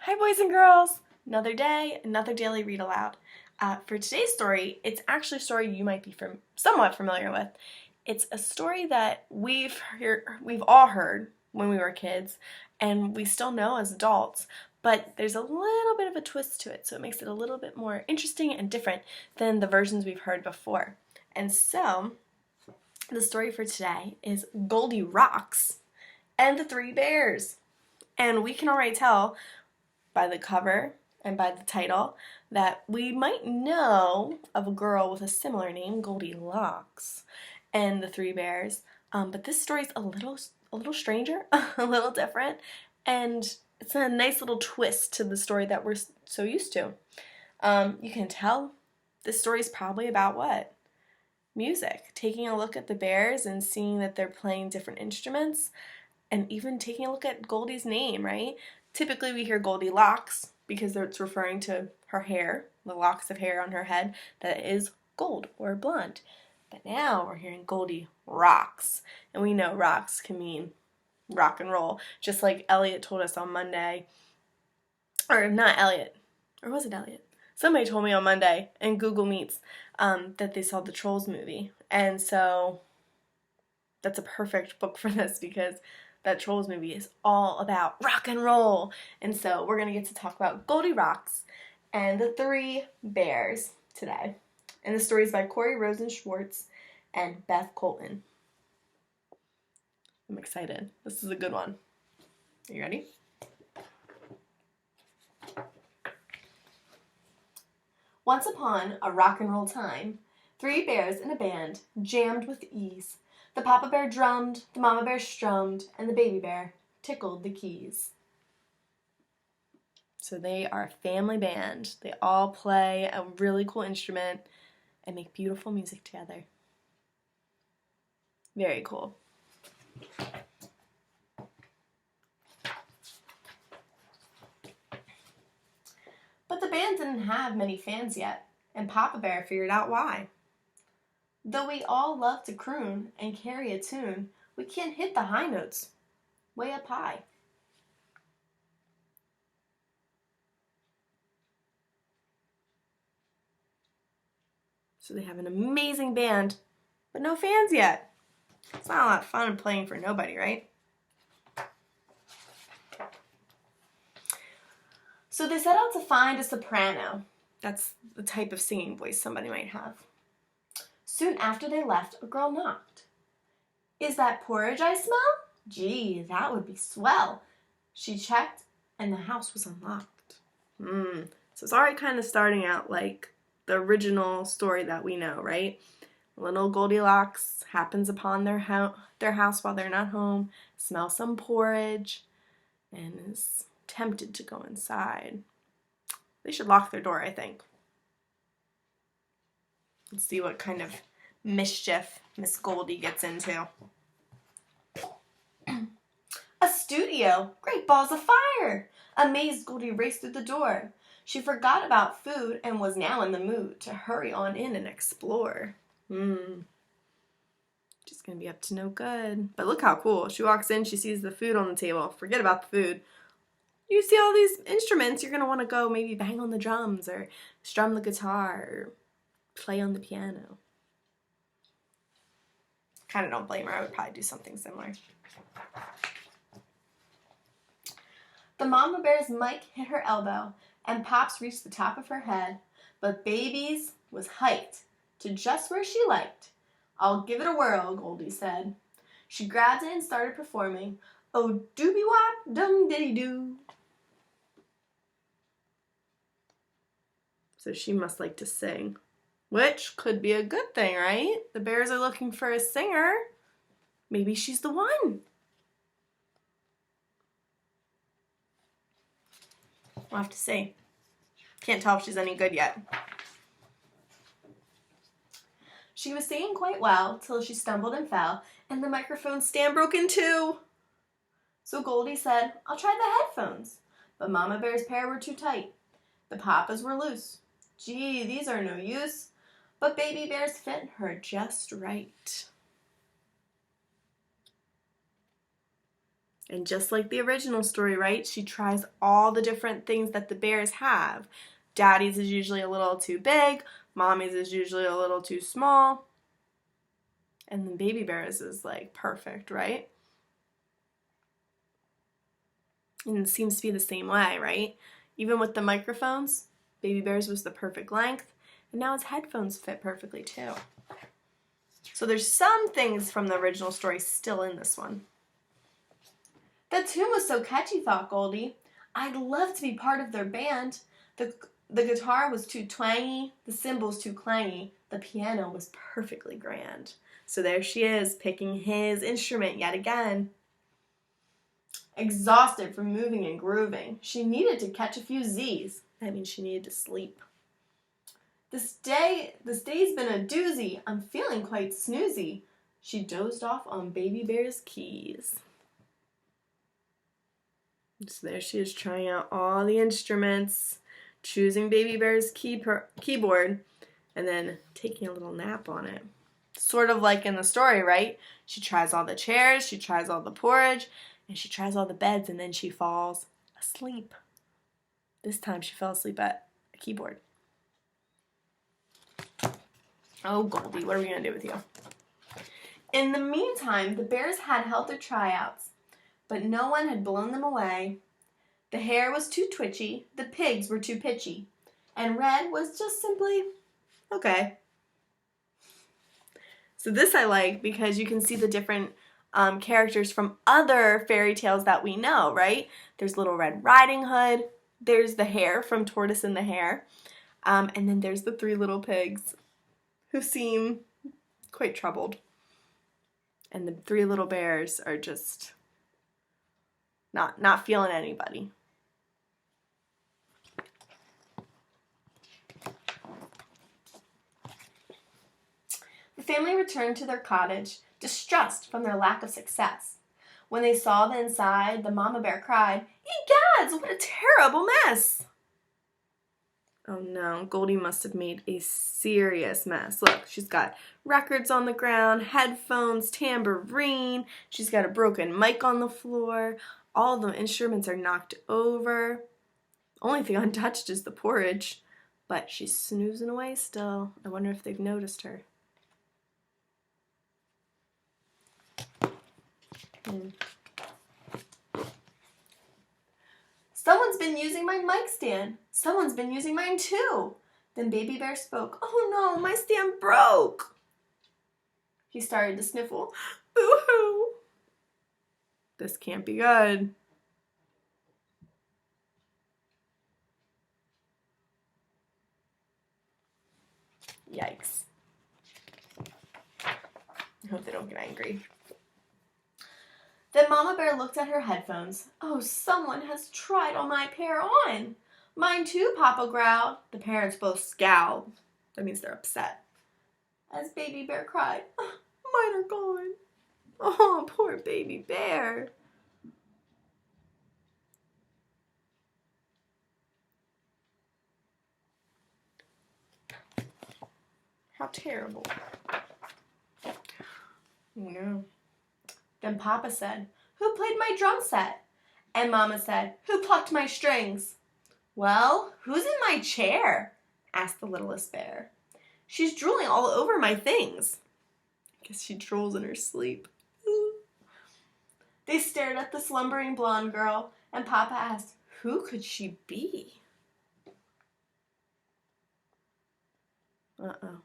Hi boys and girls! Another day, another daily read aloud. For today's story, it's actually a story you might be somewhat familiar with. It's a story that we've all heard when we were kids, and we still know as adults, but there's a little bit of a twist to it, so it makes it a little bit more interesting and different than the versions we've heard before. And so, the story for today is Goldi Rocks and the Three Bears. And we can already tell by the cover and by the title that we might know of a girl with a similar name, Goldi Rocks, and the Three Bears. But this story's a little stranger, a little different, and it's a nice little twist to the story that we're so used to. You can tell this story's probably about what? Music. Taking a look at the bears and seeing that they're playing different instruments, and even taking a look at Goldi's name, right? Typically we hear Goldi Locks because it's referring to her hair, the locks of hair on her head that is gold or blonde. But now we're hearing Goldi Rocks, and we know rocks can mean rock and roll, just like Elliot told us on Monday. Or not Elliot, or was it Elliot? Somebody told me on Monday in Google Meets that they saw the Trolls movie, and so that's a perfect book for this because that Trolls movie is all about rock and roll. And so we're going to get to talk about Goldi Rocks and the Three Bears today. And the story is by Rosen, Schwartz, and Beth, Coulton. I'm excited. This is a good one. Are you ready? Once upon a rock and roll time, three bears in a band jammed with ease. The papa bear drummed, the mama bear strummed, and the baby bear tickled the keys. So they are a family band. They all play a really cool instrument and make beautiful music together. Very cool. But the band didn't have many fans yet, and Papa Bear figured out why. Though we all love to croon and carry a tune, we can't hit the high notes way up high. So they have an amazing band, but no fans yet. It's not a lot of fun playing for nobody, right? So they set out to find a soprano. That's the type of singing voice somebody might have. Soon after they left, a girl knocked. "Is that porridge I smell? Gee, that would be swell." She checked, and the house was unlocked. So it's already kind of starting out like the original story that we know, right? Little Goldilocks happens upon their house while they're not home, smells some porridge, and is tempted to go inside. They should lock their door, I think. Let's see what kind of mischief Miss Goldi gets into. A studio! Great balls of fire! Amazed, Goldi raced through the door. She forgot about food and was now in the mood to hurry on in and explore. She's gonna be up to no good. But look how cool. She walks in, she sees the food on the table. Forget about the food. You see all these instruments, you're gonna want to go maybe bang on the drums or strum the guitar or play on the piano. Kind of don't blame her. I would probably do something similar. The mama bear's mic hit her elbow, and Pops reached the top of her head, but Baby's was hiked to just where she liked. "I'll give it a whirl," Goldi said. She grabbed it and started performing, "Oh doobie-wop, dum-diddy-doo." So she must like to sing. Which could be a good thing, right? The bears are looking for a singer. Maybe she's the one. We'll have to see. Can't tell if she's any good yet. She was singing quite well till she stumbled and fell, and the microphone stand broke in two. So Goldi said, "I'll try the headphones." But Mama Bear's pair were too tight. The papas were loose. "Gee, these are no use." But Baby Bear's fit her just right. And just like the original story, right? She tries all the different things that the bears have. Daddy's is usually a little too big. Mommy's is usually a little too small. And then baby bear's is like perfect, right? And it seems to be the same way, right? Even with the microphones, baby bear's was the perfect length. And now his headphones fit perfectly too. So there's some things from the original story still in this one. The tune was so catchy, thought Goldi. I'd love to be part of their band. The guitar was too twangy, the cymbals too clangy, the piano was perfectly grand. So there she is, picking his instrument yet again. Exhausted from moving and grooving, she needed to catch a few Z's. That means she needed to sleep. This day's been a doozy. I'm feeling quite snoozy. She dozed off on Baby Bear's keys. So there she is trying out all the instruments, choosing Baby Bear's keyboard, and then taking a little nap on it. Sort of like in the story, right? She tries all the chairs, she tries all the porridge, and she tries all the beds, and then she falls asleep. This time she fell asleep at a keyboard. Oh, Goldi, what are we going to do with you? In the meantime, the bears had held their tryouts, but no one had blown them away. The hair was too twitchy, the pigs were too pitchy, and Red was just simply okay. So this I like because you can see the different characters from other fairy tales that we know, right? There's Little Red Riding Hood, there's the hare from Tortoise and the Hare, and then there's the three little pigs who seem quite troubled. And the three little bears are just not feeling anybody. The family returned to their cottage, distressed from their lack of success. When they saw the inside, the mama bear cried, "Egads, what a terrible mess!" Oh no, Goldi must have made a serious mess. Look, she's got records on the ground, headphones, tambourine. She's got a broken mic on the floor. All the instruments are knocked over. Only thing untouched is the porridge. But she's snoozing away still. I wonder if they've noticed her. Someone's been using my mic stand. Someone's been using mine too. Then Baby Bear spoke. Oh no, my stand broke. He started to sniffle. Boo-hoo. This can't be good. Yikes. I hope they don't get angry. Then Mama Bear looked at her headphones. Oh, someone has tried all my pair on. Mine too, Papa growled. The parents both scowled. That means they're upset. As Baby Bear cried, oh, mine are gone. Oh, poor Baby Bear. How terrible. No. Then Papa said, who played my drum set? And Mama said, who plucked my strings? Well, who's in my chair? Asked the littlest bear. She's drooling all over my things. I guess she drools in her sleep. They stared at the slumbering blonde girl, and Papa asked, who could she be? Uh-oh.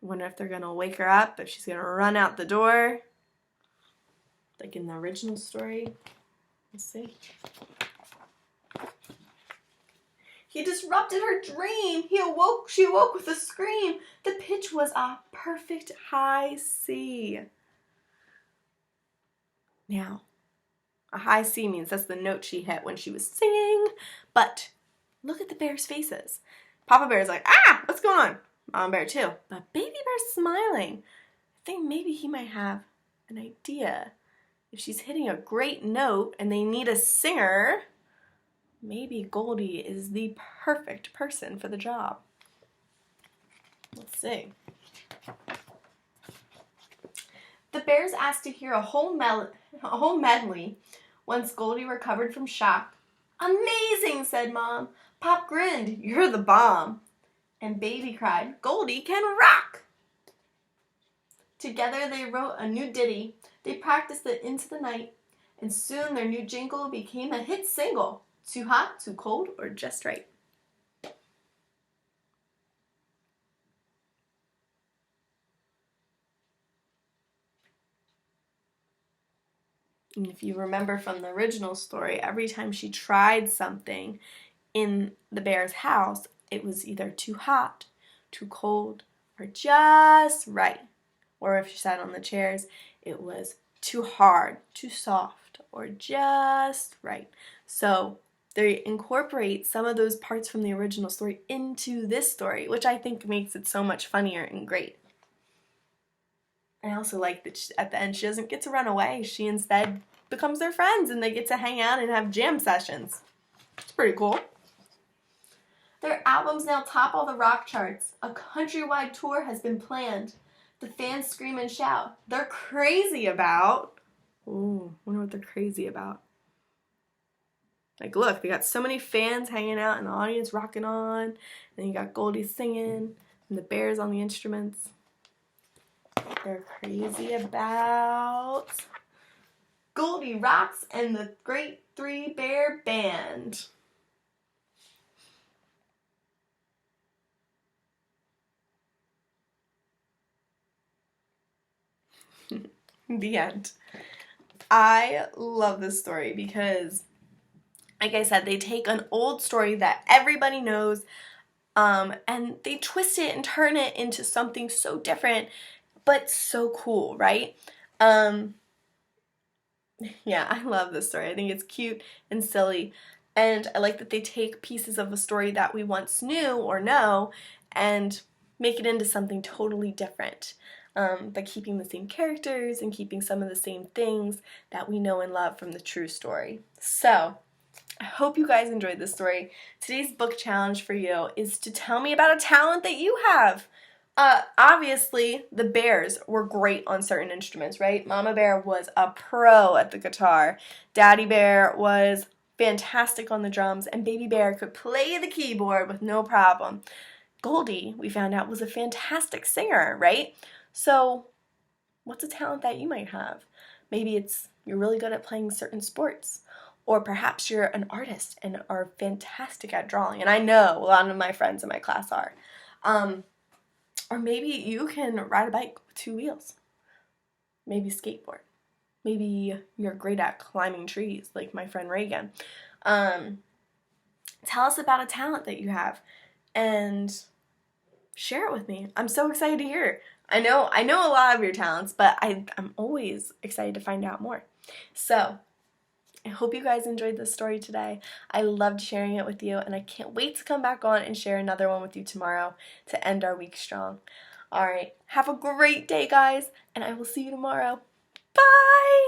Wonder if they're gonna wake her up, if she's gonna run out the door. Like in the original story. Let's see. He disrupted her dream. She awoke with a scream. The pitch was a perfect high C. Now, a high C means that's the note she hit when she was singing. But look at the bears' faces. Papa Bear's like, ah, what's going on? Mama Bear too. But Baby Bear's smiling. I think maybe he might have an idea. If she's hitting a great note and they need a singer, maybe Goldi is the perfect person for the job. Let's see. The bears asked to hear a whole medley once Goldi recovered from shock. "Amazing," said Mom. Pop grinned, "You're the bomb." And Baby cried, "Goldi can rock." Together they wrote a new ditty. They practiced it into the night, and soon their new jingle became a hit single. Too hot, too cold, or just right. And if you remember from the original story, every time she tried something in the bear's house, it was either too hot, too cold, or just right. Or if she sat on the chairs, it was too hard, too soft, or just right. So they incorporate some of those parts from the original story into this story, which I think makes it so much funnier and great. I also like that at the end she doesn't get to run away. She instead becomes their friends and they get to hang out and have jam sessions. It's pretty cool. Their albums now top all the rock charts. A countrywide tour has been planned. The fans scream and shout. They're crazy about... Ooh, wonder what they're crazy about. Like, look, they got so many fans hanging out in the audience rocking on. And then you got Goldi singing and the bears on the instruments. They're crazy about Goldi Rocks and the Great Three Bear Band. The end. I love this story because, like I said, they take an old story that everybody knows and they twist it and turn it into something so different but so cool, right? Yeah, I love this story. I think it's cute and silly, and I like that they take pieces of a story that we once knew or know and make it into something totally different by keeping the same characters and keeping some of the same things that we know and love from the true story. So, I hope you guys enjoyed this story. Today's book challenge for you is to tell me about a talent that you have. Obviously, the bears were great on certain instruments, right? Mama Bear was a pro at the guitar. Daddy Bear was fantastic on the drums, and Baby Bear could play the keyboard with no problem. Goldi, we found out, was a fantastic singer, right? So, what's a talent that you might have? Maybe it's you're really good at playing certain sports, or perhaps you're an artist and are fantastic at drawing, and I know a lot of my friends in my class are. Or maybe you can ride a bike with 2 wheels. Maybe skateboard. Maybe you're great at climbing trees, like my friend Reagan. Tell us about a talent that you have and share it with me. I'm so excited to hear. I know a lot of your talents, but I'm always excited to find out more. So, I hope you guys enjoyed this story today. I loved sharing it with you, and I can't wait to come back on and share another one with you tomorrow to end our week strong. All right, have a great day, guys, and I will see you tomorrow. Bye!